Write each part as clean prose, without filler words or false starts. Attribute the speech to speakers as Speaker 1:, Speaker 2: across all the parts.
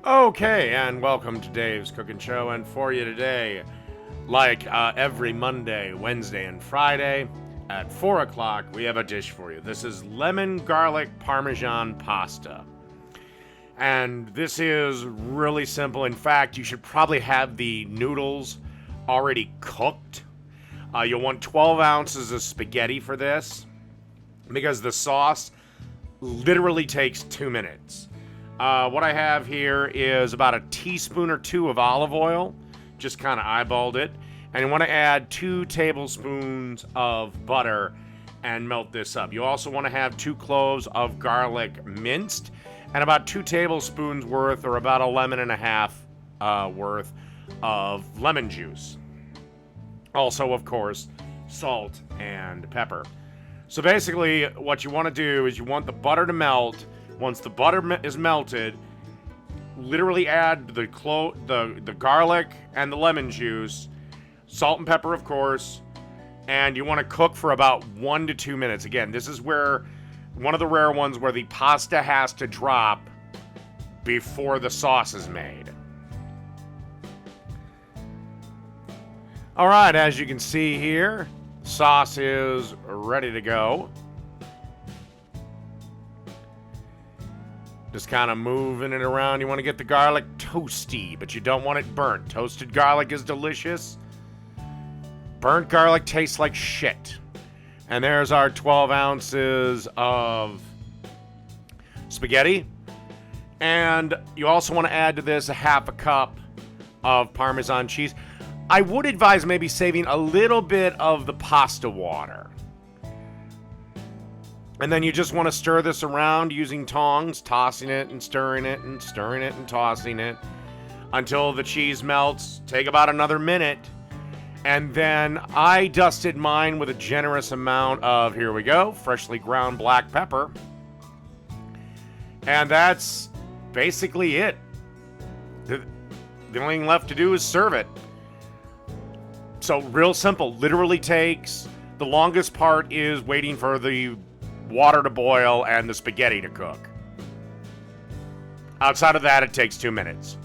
Speaker 1: Okay, and welcome to Dave's Cooking Show. And for you today, like every Monday, Wednesday, and Friday at 4 o'clock, we have a dish for you. This is Lemon Garlic Parmesan Pasta. And this is really simple. In fact, you should probably have the noodles already cooked. You'll want 12 ounces of spaghetti for this because the sauce literally takes 2 minutes. What I have here is about a teaspoon or two of olive oil. Just kind of eyeballed it. And you want to add 2 tablespoons of butter and melt this up. You also want to have 2 cloves of garlic minced and about 2 tablespoons worth, or about a lemon and a half worth of lemon juice. Also, of course, salt and pepper. So basically, what you want to do is you want the butter to melt. Once the butter is melted, literally add the garlic and the lemon juice, salt and pepper, of course, and you want to cook for about 1 to 2 minutes. Again, this is where one of the rare ones where the pasta has to drop before the sauce is made. All right, as you can see here, sauce is ready to go. Just kind of moving it around. You want to get the garlic toasty, but you don't want it burnt. Toasted garlic is delicious. Burnt garlic tastes like shit. And there's our 12 ounces of spaghetti. And you also want to add to this a half a cup of Parmesan cheese. I would advise maybe saving a little bit of the pasta water. And then you just want to stir this around using tongs, tossing it and stirring it and stirring it and tossing it until the cheese melts. Take about another minute. And then I dusted mine with a generous amount of, here we go, freshly ground black pepper. And that's basically it. The only thing left to do is serve it. So real simple. Literally takes, the longest part is waiting for the water to boil and the spaghetti to cook. Outside of that, it takes 2 minutes.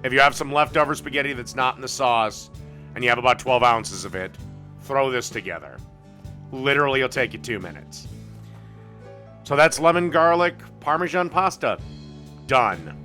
Speaker 1: If you have some leftover spaghetti that's not in the sauce, and you have about 12 ounces of it, throw this together. Literally, it'll take you 2 minutes. So that's lemon garlic Parmesan pasta. Done.